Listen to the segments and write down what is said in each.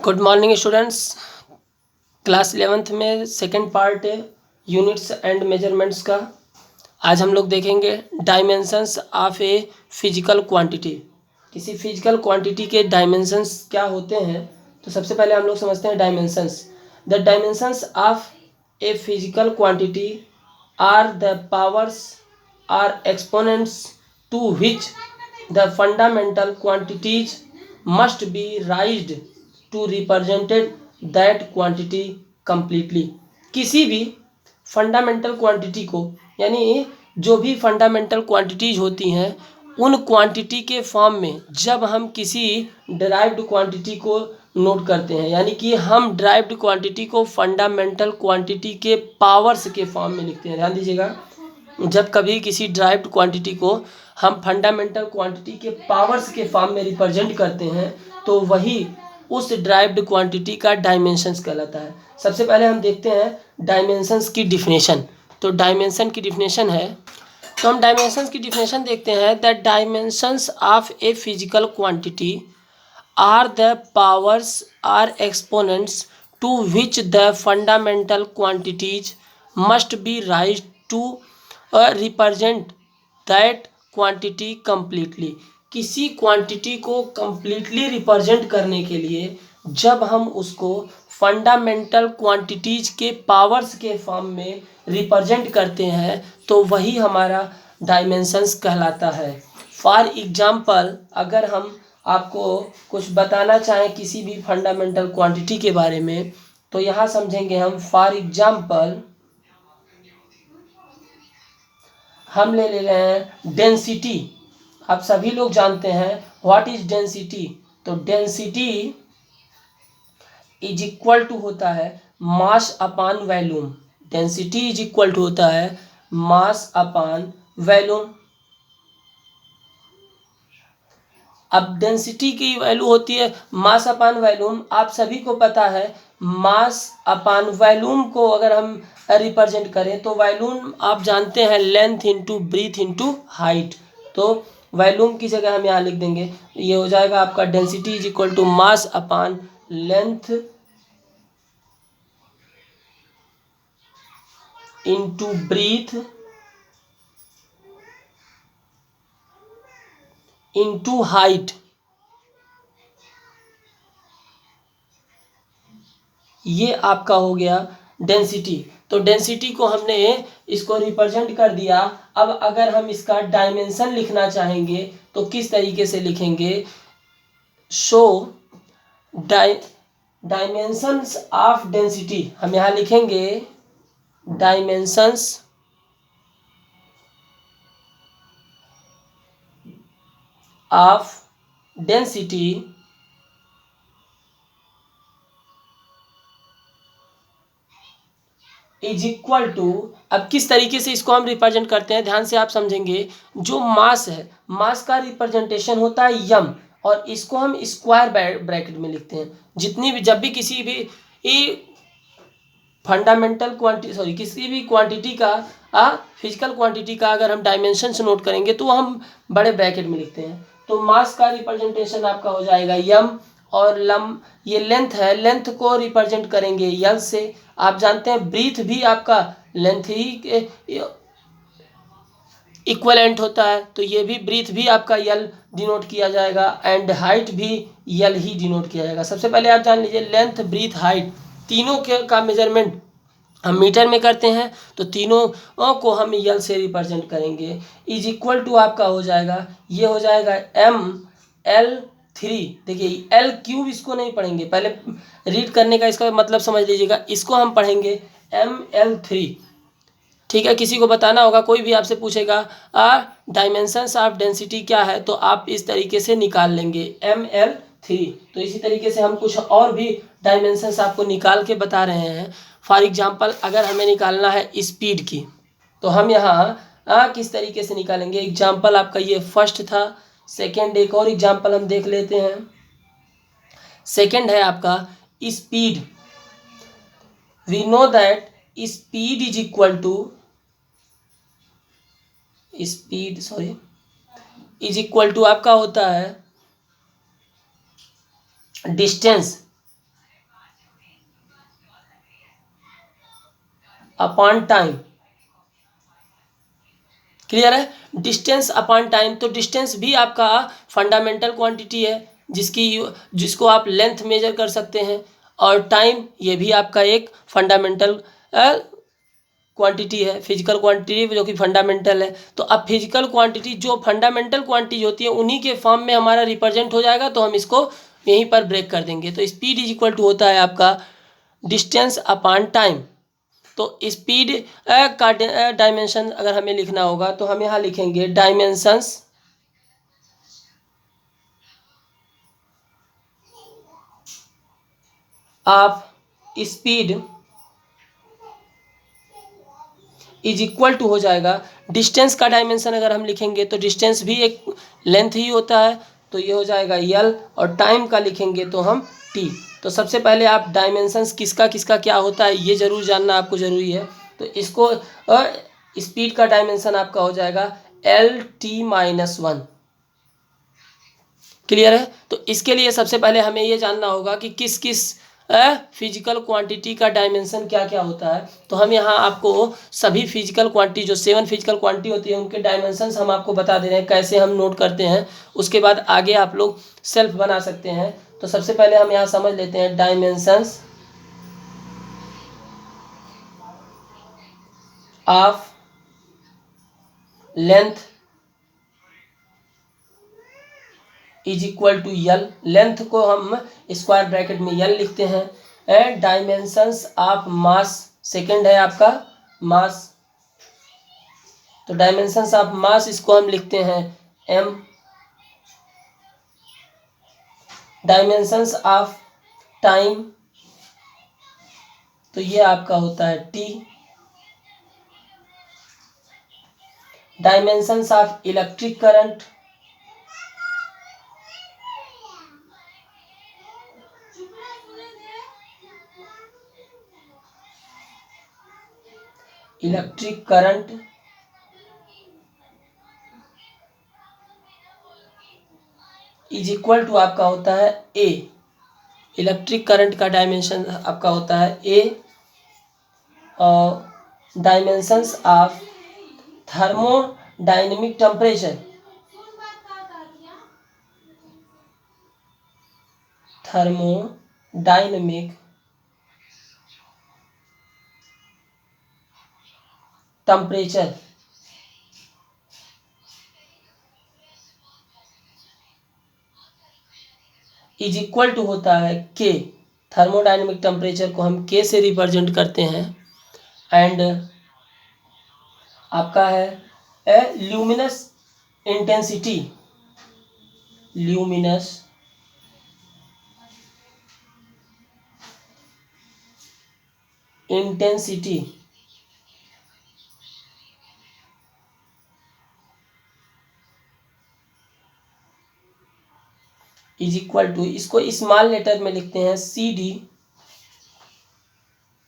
Good morning students. Class 11th में second part है units and measurements का। आज हम लोग देखेंगे dimensions of a physical quantity. किसी फिजिकल क्वांटिटी के डायमेंशंस क्या होते हैं, तो सबसे पहले हम लोग समझते हैं dimensions. The dimensions of a physical quantity are the powers are exponents to which the fundamental quantities must be raised to represented that quantity completely। किसी भी फंडामेंटल क्वांटिटी को, यानी जो भी फंडामेंटल क्वांटिटीज होती हैं उन क्वांटिटी के फॉर्म में जब हम किसी डिराइव्ड क्वांटिटी को नोट करते हैं, यानी कि हम डिराइव्ड क्वांटिटी को फंडामेंटल क्वांटिटी के पावर्स के फॉर्म में लिखते हैं। ध्यान दीजिएगा, जब कभी किसी डिराइव्ड क्वांटिटी को हम फंडामेंटल क्वांटिटी के पावर्स के फॉर्म में रिप्रेजेंट करते हैं तो वही उस डिराइव्ड क्वांटिटी का डायमेंशंस कहलाता है। सबसे पहले हम देखते हैं डायमेंशंस की डिफिनेशन। तो डायमेंशन की डिफिनेशन है, तो हम डायमेंशंस की डिफिनेशन देखते हैं। The dimensions of a physical quantity are the powers are exponents to which the fundamental quantities must be raise to represent that quantity completely. किसी क्वांटिटी को कंप्लीटली रिप्रेजेंट करने के लिए जब हम उसको फंडामेंटल क्वांटिटीज के पावर्स के फॉर्म में रिप्रेजेंट करते हैं तो वही हमारा डायमेंशंस कहलाता है। फॉर एग्जांपल, अगर हम आपको कुछ बताना चाहें किसी भी फंडामेंटल क्वांटिटी के बारे में तो यहाँ समझेंगे हम। फॉर एग्जांपल हम ले रहे हैं डेंसिटी। आप सभी लोग जानते हैं व्हाट इज डेंसिटी। तो डेंसिटी इज इक्वल टू होता है mass upon volume. Density is equal to होता है मास अपान वॉल्यूम। अब डेंसिटी की वैल्यू होती है मास अपान वॉल्यूम। आप सभी को पता है मास अपान वॉल्यूम को अगर हम रिप्रेजेंट करें तो वॉल्यूम आप जानते हैं length into breadth into height. तो वॉल्यूम की जगह हम यहाँ लिख देंगे, ये हो जाएगा आपका density is equal to mass upon length into breadth into height. ये आपका हो गया डेंसिटी। तो डेंसिटी को हमने इसको रिप्रेजेंट कर दिया। अब अगर हम इसका डायमेंशन लिखना चाहेंगे तो किस तरीके से लिखेंगे? Show dimensions of density. हम यहाँ लिखेंगे dimensions of density is equal to. अब किस तरीके से इसको हम रिप्रेजेंट करते हैं, ध्यान से आप समझेंगे। जो मास है, मास का रिप्रेजेंटेशन होता है यम, और इसको हम स्क्वायर ब्रैकेट में लिखते हैं। जितनी भी, जब भी किसी भी फंडामेंटल क्वांटिटी किसी भी क्वांटिटी का फिजिकल क्वांटिटी का अगर हम डायमेंशन नोट करेंगे तो हम बड़े ब्रैकेट में लिखते हैं। तो मास का रिप्रेजेंटेशन आपका हो जाएगा यम, और लम ये लेंथ है, लेंथ को रिप्रेजेंट करेंगे यल से। आप जानते हैं ब्रीथ भी आपका लेंथ ही इक्वलेंट होता है, तो ये भी ब्रीथ भी आपका यल डिनोट किया जाएगा, एंड हाइट भी यल ही डिनोट किया जाएगा। सबसे पहले आप जान लीजिए लेंथ ब्रीथ हाइट तीनों के का मेजरमेंट हम मीटर में करते हैं, तो तीनों को हम यल से रिप्रेजेंट करेंगे। इज इक्वल टू आपका हो जाएगा, ये हो जाएगा ML3। देखिए L3 इसको नहीं पढ़ेंगे, पहले रीड करने का इसका मतलब समझ लीजिएगा। इसको हम पढ़ेंगे ML3। ठीक है, किसी को बताना होगा, कोई भी आपसे पूछेगा डायमेंशंस ऑफ डेंसिटी क्या है, तो आप इस तरीके से निकाल लेंगे ML3। तो इसी तरीके से हम कुछ और भी डायमेंशंस आपको निकाल के बता रहे हैं। फॉर एग्जांपल, अगर हमें निकालना है स्पीड की तो हम यहाँ किस तरीके से निकालेंगे। एग्जांपल आपका ये फर्स्ट था। सेकेंड, एक और एग्जांपल हम देख लेते हैं। सेकेंड है आपका speed. We know that speed is equal to is equal to आपका होता है डिस्टेंस अपॉन टाइम। क्लियर है? डिस्टेंस अपॉन टाइम, तो डिस्टेंस भी आपका फंडामेंटल क्वांटिटी है जिसको आप लेंथ मेजर कर सकते हैं, और टाइम ये भी आपका एक फंडामेंटल क्वांटिटी है, फिजिकल क्वांटिटी जो कि फंडामेंटल है। तो अब फिजिकल क्वांटिटी जो फंडामेंटल क्वांटिटी होती है उन्हीं के फॉर्म में हमारा रिप्रेजेंट हो जाएगा, तो हम इसको यहीं पर ब्रेक कर देंगे। तो स्पीड इज इक्वल टू होता है आपका डिस्टेंस अपॉन टाइम। तो स्पीड का डायमेंशन अगर हमें लिखना होगा तो हम यहाँ लिखेंगे dimensions of speed is equal to हो जाएगा डिस्टेंस का डायमेंशन। अगर हम लिखेंगे तो डिस्टेंस भी एक लेंथ ही होता है, तो ये हो जाएगा यल, और टाइम का लिखेंगे तो हम टी। तो सबसे पहले आप डायमेंशंस किसका किसका क्या होता है ये ज़रूर जानना आपको ज़रूरी है। तो इसको स्पीड का डायमेंशन आपका हो जाएगा L t-1। क्लियर है? तो इसके लिए सबसे पहले हमें ये जानना होगा कि किस किस फिजिकल क्वांटिटी का डायमेंशन क्या क्या होता है। तो हम यहाँ आपको सभी फिजिकल क्वांटिटी जो 7 फिजिकल क्वांटिटी होती है उनके डायमेंशंस हम आपको बता दे रहे हैं, कैसे हम नोट करते हैं। उसके बाद आगे आप लोग सेल्फ बना सकते हैं। तो सबसे पहले हम यहाँ समझ लेते हैं dimensions of length is equal to L. Length को हम स्क्वायर ब्रैकेट में यल लिखते हैं। And dimensions of mass, second है आपका मास, तो डायमेंशंस ऑफ मास इसको हम लिखते हैं m। डायमेंशंस ऑफ टाइम, तो ये आपका होता है t। Dimensions of electric current, electric current is equal to आपका होता है a। इलेक्ट्रिक करंट का डायमेंशन आपका होता है a। और dimensions of thermodynamic temperature, thermodynamic temperature is equal to होता है के। थर्मोडायनेमिक टेम्परेचर को हम के से रिप्रेजेंट करते हैं। एंड आपका है luminous intensity, luminous intensity is equal to, इसको स्मॉल लेटर में लिखते हैं C D.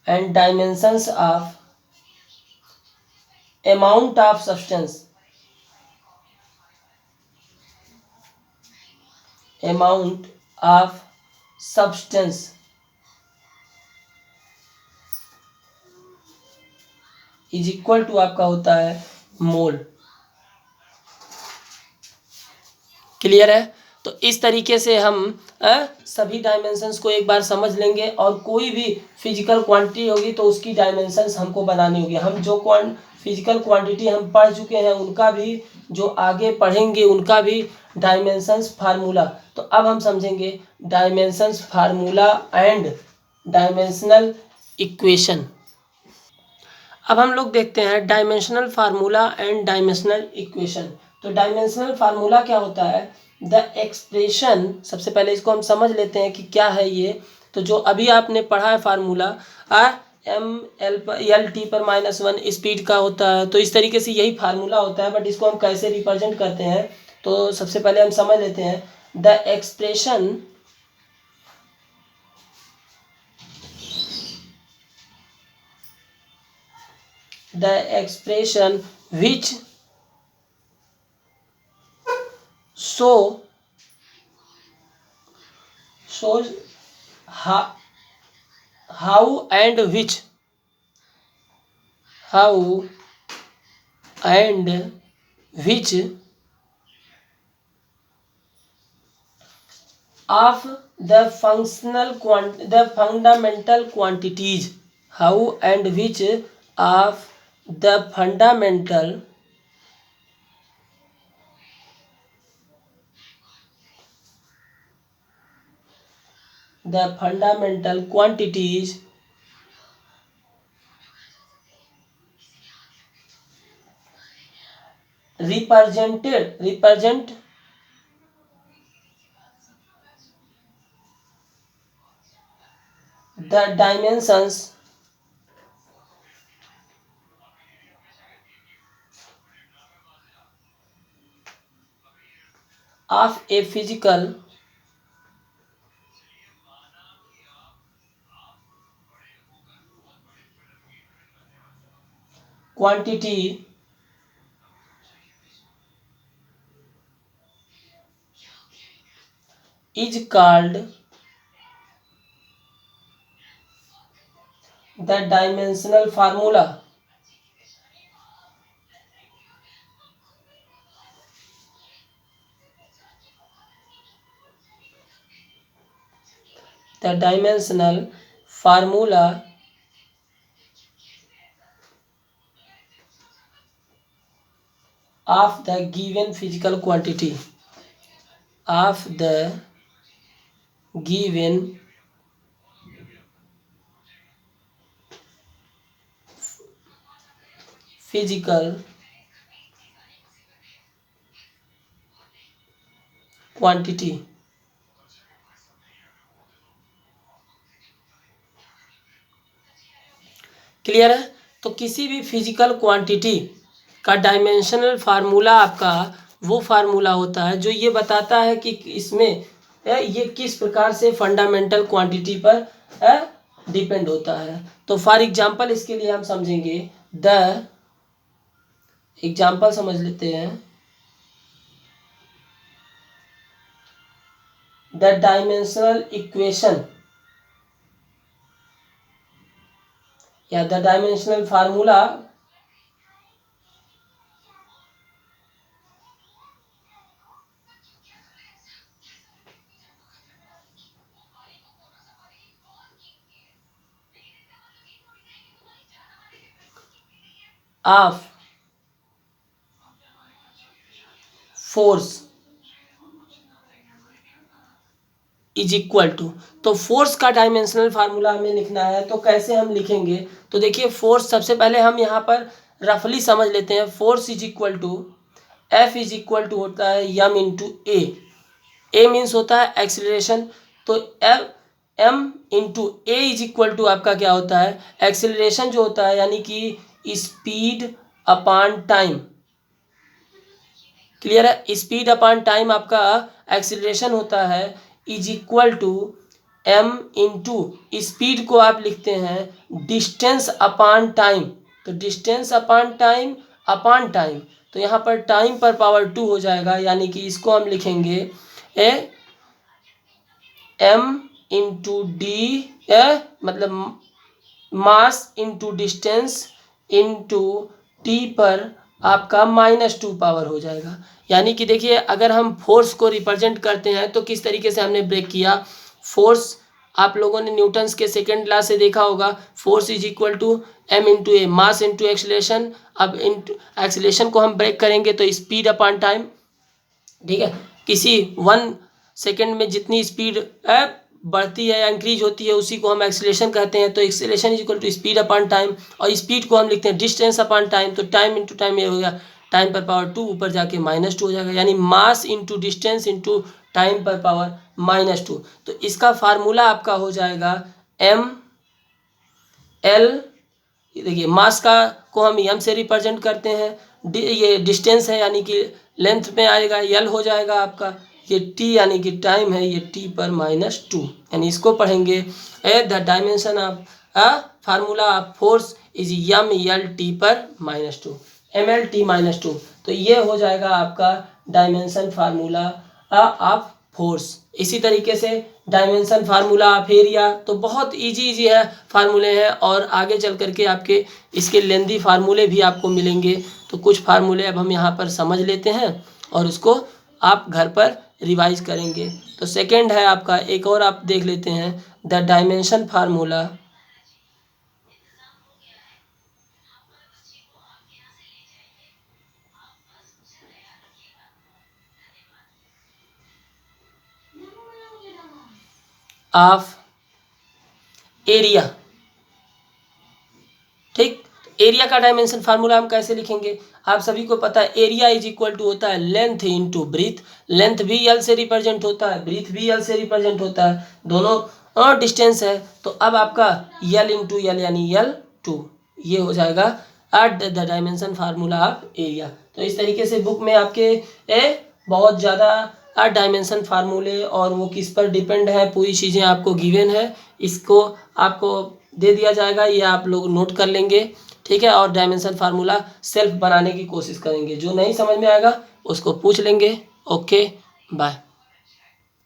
And dimensions of amount of substance, amount of substance is equal to आपका होता है मोल। क्लियर है? तो इस तरीके से हम सभी डायमेंशंस को एक बार समझ लेंगे, और कोई भी फिजिकल क्वांटिटी होगी तो उसकी डायमेंशंस हमको बनानी होगी। हम जो फिजिकल क्वांटिटी हम पढ़ चुके हैं उनका भी, जो आगे पढ़ेंगे उनका भी डायमेंशंस फार्मूला। तो अब हम समझेंगे dimensions formula and dimensional equation. अब हम लोग देखते हैं dimensional formula and dimensional equation. तो डायमेंशनल फार्मूला क्या होता है? द एक्सप्रेशन, सबसे पहले इसको हम समझ लेते हैं कि क्या है ये। तो जो अभी आपने पढ़ा है फार्मूला m/L/T/-1 स्पीड का होता है, तो इस तरीके से यही फार्मूला होता है, बट इसको हम कैसे रिप्रेजेंट करते हैं तो सबसे पहले हम समझ लेते हैं। The expression which shows how and which how and which of the fundamental quantities, how and which of the fundamental quantities represent the dimensions of a physical quantity is called the dimensional formula. The dimensional formula of the given physical quantity, of the given physical quantity. Clear है? तो किसी भी physical quantity का dimensional formula आपका वो formula होता है जो ये बताता है कि इसमें ये किस प्रकार से फंडामेंटल क्वांटिटी पर डिपेंड होता है. तो फॉर एग्जांपल इसके लिए हम समझेंगे द एग्जांपल समझ लेते हैं. द डायमेंशनल इक्वेशन या the dimensional formula of force is equal to. तो फोर्स का डायमेंशनल फार्मूला हमें लिखना है तो कैसे हम लिखेंगे? तो देखिए फोर्स सबसे पहले हम यहाँ पर रफली समझ लेते हैं. Force is equal to F is equal to होता है यम इंटू ए. ए मीन्स होता है एक्सिलरेशन. तो M into A is equal to आपका क्या होता है? एक्सिलरेशन जो होता है यानी कि स्पीड अपॉन टाइम. क्लियर है? स्पीड अपॉन टाइम आपका एक्सिलरेशन होता है is equal to M into speed को आप लिखते हैं डिस्टेंस अपॉन टाइम. तो डिस्टेंस अपॉन टाइम तो यहाँ पर टाइम पर पावर 2 हो जाएगा यानी कि इसको हम लिखेंगे एम इंटू डी मतलब mass into distance into T पर आपका -2 पावर हो जाएगा. यानी कि देखिए अगर हम फोर्स को रिप्रेजेंट करते हैं तो किस तरीके से हमने ब्रेक किया. फोर्स आप लोगों ने न्यूटन्स के सेकेंड लॉ से देखा होगा. Force is equal to M into A, mass into acceleration. अब इंटू एक्सीलरेशन को हम ब्रेक करेंगे तो स्पीड अपॉन टाइम. ठीक है? किसी 1 सेकेंड में जितनी स्पीड बढ़ती है या इंक्रीज होती है उसी को हम एक्सीलरेशन कहते हैं. तो acceleration is equal to speed upon time और स्पीड को हम लिखते हैं डिस्टेंस अपॉन टाइम. तो टाइम इंटू टाइम ये हो गया टाइम पर पावर 2 ऊपर जाके -2 हो जाएगा यानी mass into distance into time पर पावर -2. तो इसका फार्मूला आपका हो जाएगा एम एल. देखिए मास को हम एम से रिप्रेजेंट करते हैं. ये डिस्टेंस है यानी कि लेंथ में आएगा एल हो जाएगा आपका. ये टी यानी कि टाइम है ये टी पर -2 यानी इसको पढ़ेंगे the dimension of formula of force is M L T पर -2 ml t -2. तो ये हो जाएगा आपका डायमेंशन फार्मूला ऑफ फोर्स। इसी तरीके से डायमेंशन फार्मूला ऑफ एरिया, तो बहुत इजी है फार्मूले हैं, और आगे चल करके आपके इसके लेंदी फार्मूले भी आपको मिलेंगे। तो कुछ फार्मूले अब हम यहाँ पर समझ लेते हैं और उसको आप घर पर रिवाइज करेंगे। तो सेकंड है आपका, एक और आप देख लेते हैं, the dimension formula of area. ठीक, एरिया का डायमेंशन फार्मूला हम कैसे लिखेंगे, आप सभी को पता है, एरिया इज इक्वल टू होता है लेंथ इंटू ब्रीथ। लेंथ भी एल से रिप्रेजेंट होता है, ब्रीथ भी एल से रिप्रेजेंट होता है, दोनों डिस्टेंस है। तो अब आपका एल इंटू एल यानी L2, ये हो जाएगा the dimension formula of area. तो इस तरीके से बुक में आपके बहुत ज़्यादा डायमेंशन फार्मूले और वो किस पर डिपेंड है, पूरी चीज़ें आपको गिवन है, इसको आपको दे दिया जाएगा, ये आप लोग नोट कर लेंगे। ठीक है, और डायमेंशन फार्मूला सेल्फ बनाने की कोशिश करेंगे, जो नहीं समझ में आएगा उसको पूछ लेंगे। Okay, bye.